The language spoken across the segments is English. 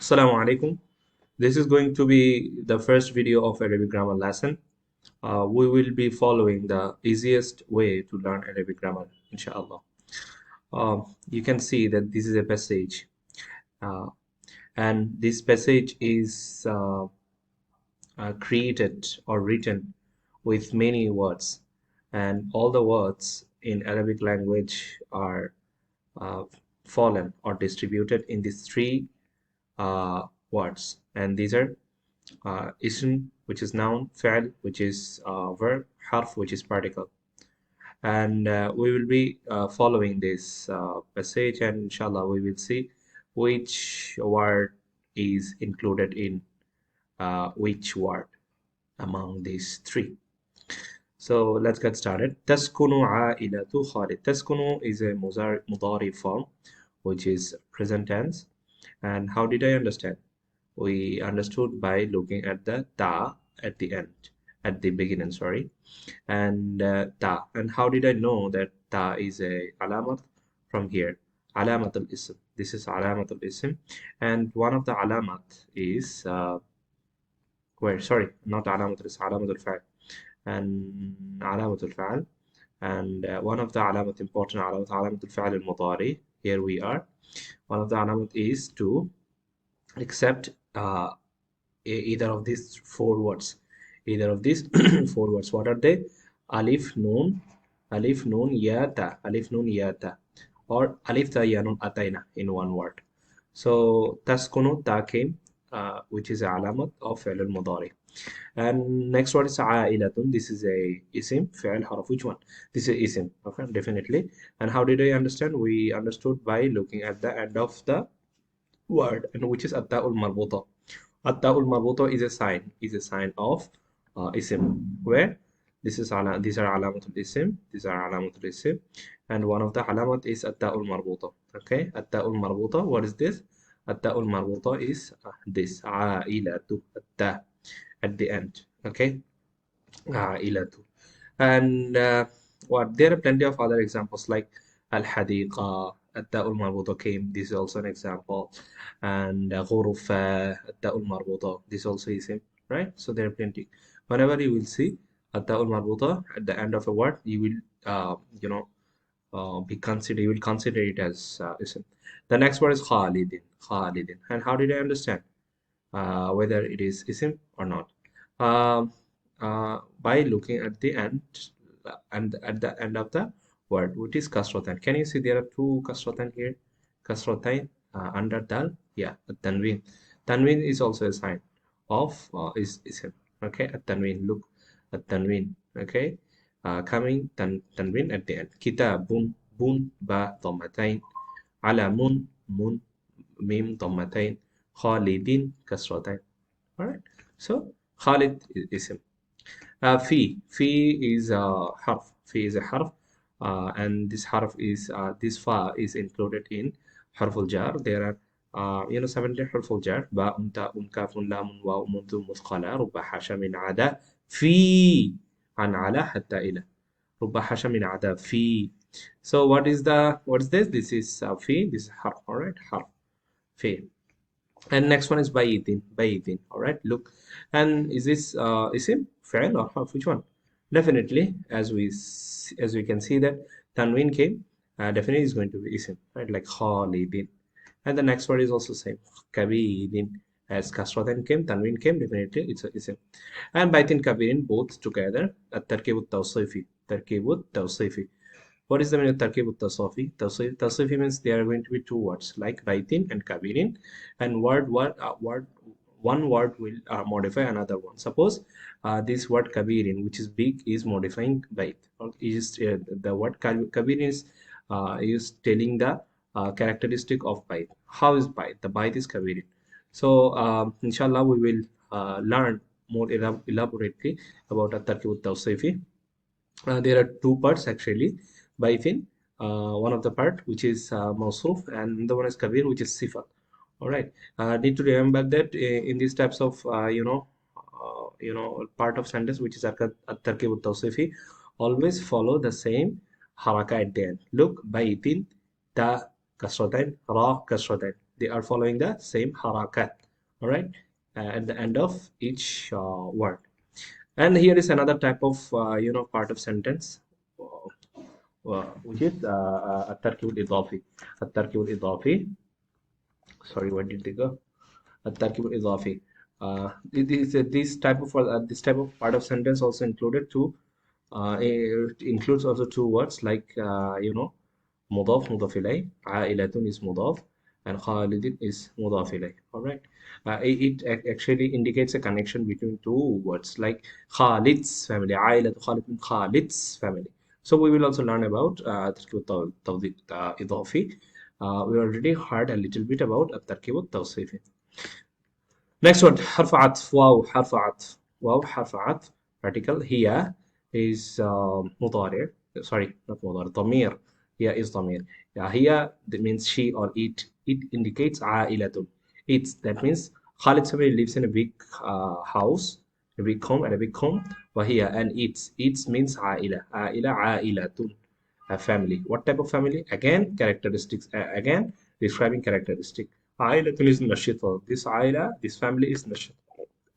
Assalamu alaikum. This is going to be the first video of Arabic grammar lesson. We will be following the easiest way to learn Arabic grammar, inshallah. You can see that this is a passage, uh, and this passage is created or written with many words, and all the words in Arabic language are uh, fallen or distributed in these three words, and these are ism, which is noun, fi'l, which is verb, harf, which is particle. And we will be following this passage, and inshallah, we will see which word is included in which word among these three. So let's get started. تسكن عائلة خالد. تسكن is a mudari form, which is present tense. And how did I understand? We understood by looking at the ta at the end, at the beginning, sorry, and ta. And how did I know that ta is a alamat? From here, alamat al-ism. This is alamat al-ism, and one of the alamat is where? Sorry, not alamat al-ism, alamat al-fa'l, and alamat al-fa'l, and one of the alamat, important alamat al-fa'l al-mudari. Here we are. One of the alamat is to accept either of these four words. Either of these four words. What are they? Alif, nun, ya, ta. Alif, nun, ya, ta. Or alif, ta, ya, nun, ataina in one word. So, taskunu, ta came, which is a alamat of fi'l al-mudari. And next word is a'ilatun. This is a isim, fi'l, harf. Which one? This is isim. Okay, definitely. And how did I understand? We understood by looking at the end of the word, and which is at-ta'ul marbuta. At-ta'ul marbuta is a sign of isim, where these are alamatul isim, and one of the alamat is at-ta'ul marbuta. Okay, at-ta'ul marbuta, what is this? At-ta'ul marbuta is this a'ilatu, at-ta at the end. Okay, a'ilatu. And what there are plenty of other examples like al-hadiqa, at-ta'ul marbuta came. This is also an example. And ghurfa, at-ta'ul marbuta. This also is same, right? So there are plenty. Whenever you will see at-ta'ul marbuta at the end of a word, you will you will consider it as ism. The next word is khalidin, khalidin. And how did I understand whether it is ism or not? Um, by looking at the end and at the end of the word, which is kasratan. Can you see there are two kasratan here? Kasratain under dal, yeah, tanween. Tanween is also a sign of is ism. Okay, at tanween. Look at tanween. Okay, coming tanween at the end. Kitabun, bun, ba, dhammatain. Alamun, mun, mim, dhammatain. Khalidin, kasratain. All right. So Khalid is ism. Fi is a harf. Fi is a harf, and this harf is this fa is included in harful jar. There are 70 harful jar. Ba, ta, kafun, lamun, wa, mundu, muthqala, rubba, hasha, min, ada, fi, an, ala, hatta, ila. Rubba, hasha, min, ada, fi. So what is this? This is fi. This is harf. All right, harf. Fi. And next one is by all right, look. And is this isim, fi'l, or harf? Which one? Definitely, as we can see that tanween came, definitely is going to be isim, right? Like khalidin. And the next word is also same, kabirin. As kasratan came, tanween came, definitely it's a isim. And baitin, kabirin, both together, at tarkibut tawsifi, what is the meaning of tarkib tasafi? Tasafi means there are going to be two words like baitin and kabirin, and one word will modify another one. Suppose this word kabirin, which is big, is modifying bait. Or is the word kabirin is telling the characteristic of bait. How is bait? The bait is kabirin. So inshallah we will learn more elaborately about at-tarkib at-tawsifi. There are two parts actually. Baitin, one of the part which is Mausuf, and the one is Kabir, which is Sifat. All right. Need to remember that in these types of part of sentence which is at-tarkib at-tawsifi, always follow the same haraka at the end. Look, baitin, ta kasratain, ra kasratain. They are following the same harakat. All right, at the end of each word. And here is another type of part of sentence, which is التركيب الإضافي. التركيب الإضافي. Sorry, where did they go? التركيب الإضافي. This type of part of sentence also included two. It includes also two words like مضاف مضاف إليه. عائلة is مضاف and خالد is مضاف إليه. All right. It actually indicates a connection between two words like Khalid's family. عائلة خالد من Khalid's family. So we will also learn about تركيب الإضافي. We already heard a little bit about التركيب التوصيفي. Next one, حرف عطف. واو حرف عطف. واو حرف عطف. Article. هي is مضارع. Sorry, not مضارع. ضمير. هي is ضمير. Yeah, هي, that means she or it. It indicates عائلة. It's, that means Khalid's family lives in a big house, a big home, and a big home. وهي, and it's means عائلة. عائلة عائلة. A family. What type of family? Again, characteristics. Again, describing characteristic. عائلة is نشيطة. This family is نشيط,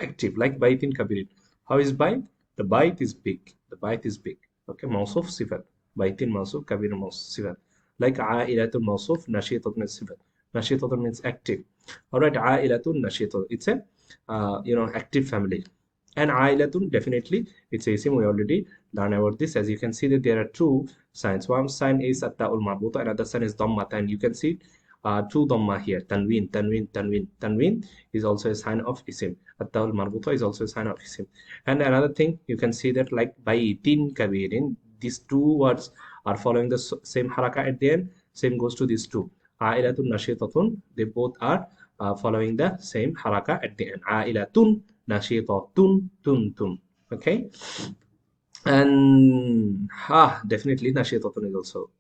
active, like بيت كبير. How is بيت? The بيت is big. The بيت is big. Okay, موصوف صفة. بيت موصوف, كبير موصوف صفة. Like عائلة موصوف, نشيطة صفة. نشيطة means active. Alright, عائلة نشيطة. It's a active family. And عائلة, definitely it's a sim. We already learned about this. As you can see that there are two signs. One sign is التاء المربوطة, another sign is ضمة, and you can see two dhamma here. Tanween, tanween, tanween. Tanween is also a sign of isim. At-taul marbuta is also a sign of isim. And another thing, you can see that like baitin kabirin, these two words are following the same haraka at the end. Same goes to these two. Ailatun nashitatun, they both are following the same haraka at the end. Ailatun nashitatun tun tun. Okay. And definitely nashitatun is also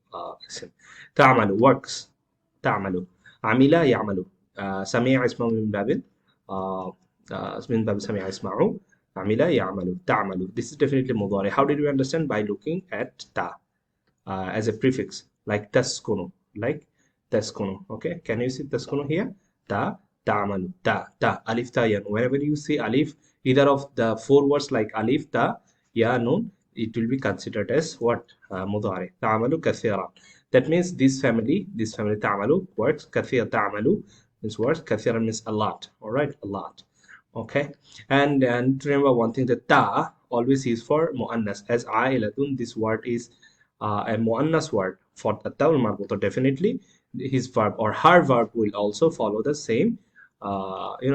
isim. Ta'amalu, works. تعمل. عمل يعمل. سمع اسمه من باب من باب سمع يسمع. عمل يعمل. تعمل. This is definitely مضارع. How did we understand? By looking at ta as a prefix, like تسكن, like تسكن. Okay, can you see تسكن here? ta, تعمل, ta, alif ta ya. Whenever you see alif, either of the four words like alif, ta, ya, nun, it will be considered as what? مضارع. تعمل كثيرا. That means this family تعمل works. كثير تعمل means works. كثيرا means a lot. All right, a lot. Okay, and remember one thing, that ta always is for muannas. As عائلة, this word is a muannas word. For the ta marbuta, definitely his verb or her verb will also follow the same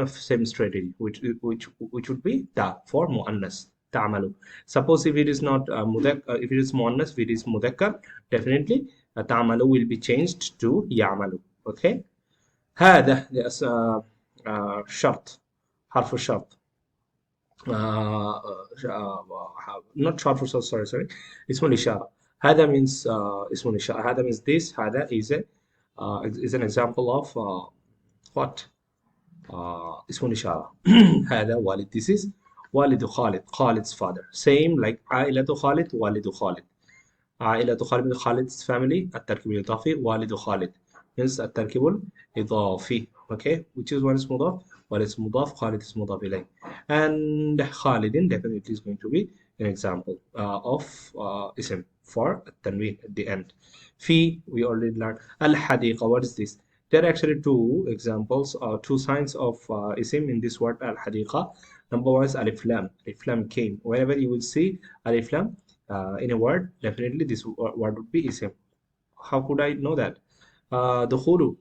same strategy, which would be ta for muannas. تعمل. Suppose if it is not if it is muannas, if it is mudakkar, definitely تعمل will be changed to يعمل. Okay. هذا شرط, حرف الشرط. Not شرط, sorry, اسم الإشارة. هذا means اسم الإشارة. هذا means this. هذا is an example of what? اسم الإشارة. هذا والد. This is والد خالد, Khalid's father. Same like عائلة خالد, والد خالد. عائلة خالد, Khalid's family. التركيب الإضافي والد خالد means التركيب الإضافي. Okay, which is one is مضاف, one is مضاف, Khalid is مضاف إليه. And Khalidin definitely is going to be an example of ism for التنوين at the end. في, we already learned. الحديقة, what is this? There are actually two examples, two signs of ism in this word الحديقة. Number one is alif lam. Alif lam came. Whenever you will see alif lam in a word, definitely this word would be ism. How could I know that? دخول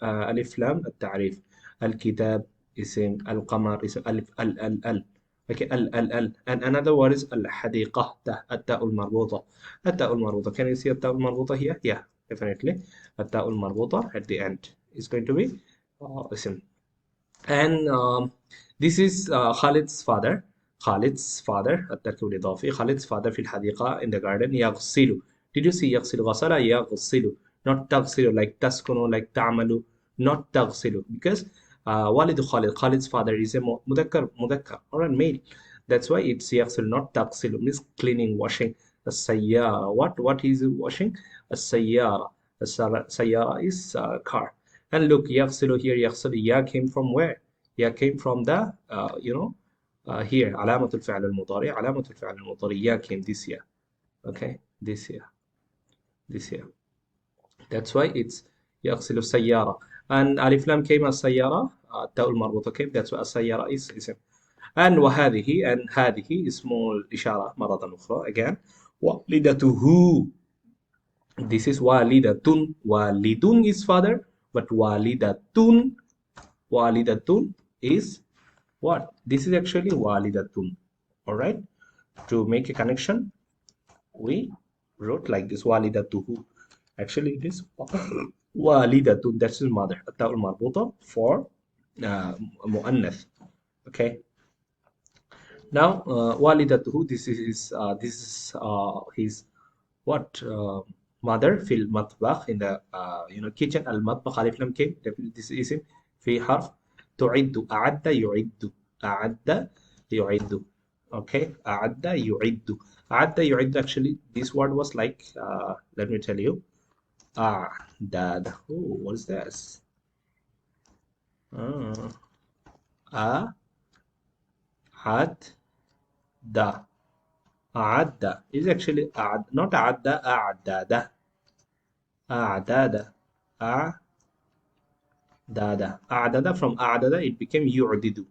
ألف لام التعريف. الكتاب اسم. القمر اسم. ألف ال. Okay, ال. And another word is الحديقة. التاء المربوطة. التاء المربوطة. Can you see التاء المربوطة here? Yeah, definitely. التاء المربوطة at the end is going to be اسم. And this is Khalid's father. Khalid's father. التركيب الإضافي. Khalid's father في الحديقة, in the garden. يغسل. Did you see يغسل? غسل يغسل. Not تغسل like تسكن, like تعمل. Not تغسل, because والد خالد, Khalid's father, is a مذكر. Alright, male. That's why it's يغسل, not تغسل. Means cleaning, washing. السيارة. What is washing? السيارة. السيارة is car. And look, يغسل here, يغسل, ya came from where? Ya came from the, here, علامة الفعل المضارع, علامة الفعل المضارع, ya came this year. Okay, this year, this year. That's why it's يغسل السيارة. And ألف لام came as سيارة, التاء المربوطة came, that's why السيارة is اسم. And وهذه, and هذه اسم الإشارة مرة أخرى, again, والدته. This is walidatun. Walidun is father, but walidatun, walidatun is what? This is actually walidatun. All right. To make a connection, we wrote like this, walidatuhu. Actually, it is walidatun. That's his mother. التاء المربوطة for مؤنث. Okay. Now, walidatuhu. This is his what mother في المطبخ in the kitchen. المطبخ ألف لام كيم, this اسم في حرف تعد. أعد يعد, أعد يعد. Okay, أعد يعد, أعد يعد. Actually, this word was like, let me tell you, أعداد. Oh, what is this? أعد. أعد is actually not أعد, أعداد. أعداد, أعداد, أعداد. From أعداد it became يعدد.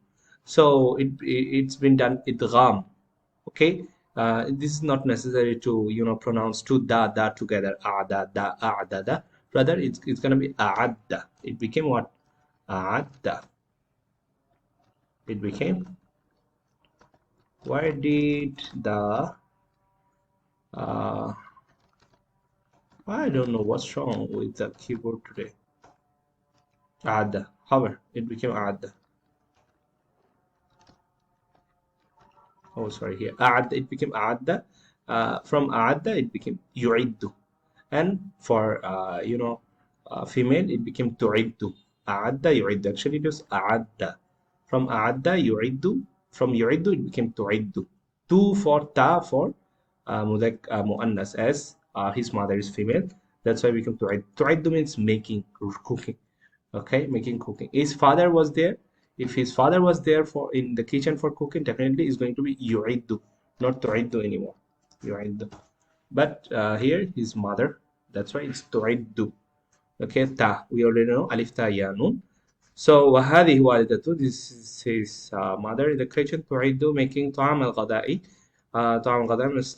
So it's been done idgham. Okay, this is not necessary to pronounce two da together. أعداد, أعداد. Rather, it's gonna be أعد. It became what? أعد. It became. Why did the I don't know what's wrong with the keyboard today. أعد. However, it became أعد. Oh, sorry, here. أعد, it became أعد. From أعد, it became يعد. And for, female, it became تعد. أعد يعد. Actually, it was أعد. From أعد يعد. From يعد, it became تعد. Tu for ta for مؤنث, as his mother is female. That's why we become تعد. تعد means making, cooking. Okay, making cooking. His father was there. If his father was there for in the kitchen for cooking, definitely is going to be yu'iddu, not tu'iddu anymore. Yu'iddu. But here his mother. That's why it's tu'iddu. Okay, ta. We already know alif ta ya nun. So وهذه والدته. This is his mother in the kitchen. tu'iddu, making طعام الغداء. طعام الغداء means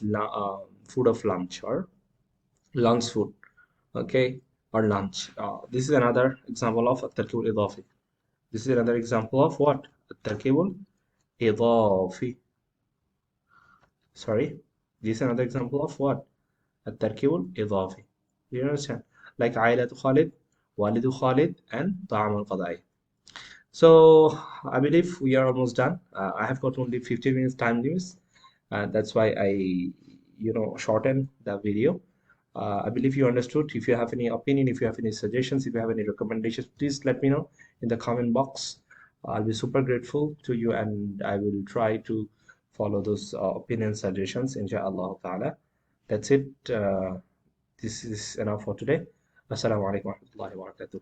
food of lunch or lunch food. Okay, or lunch. This is another example of التركيب الإضافي. This is another example of what? التركيب الإضافي. Sorry. This is another example of what? التركيب الإضافي. Do you understand? Like عائلة خالد, والد خالد, and طعام الغداء. So I believe we are almost done. I have got only 15 minutes time limits. That's why I, shorten the video. I believe you understood. If you have any opinion, if you have any suggestions, if you have any recommendations, please let me know in the comment box. I'll be super grateful to you, and I will try to follow those opinion suggestions, inshallah ta'ala. That's it. This is enough for today. Assalamu alaikum wa rahmatullahi wa barakatuh.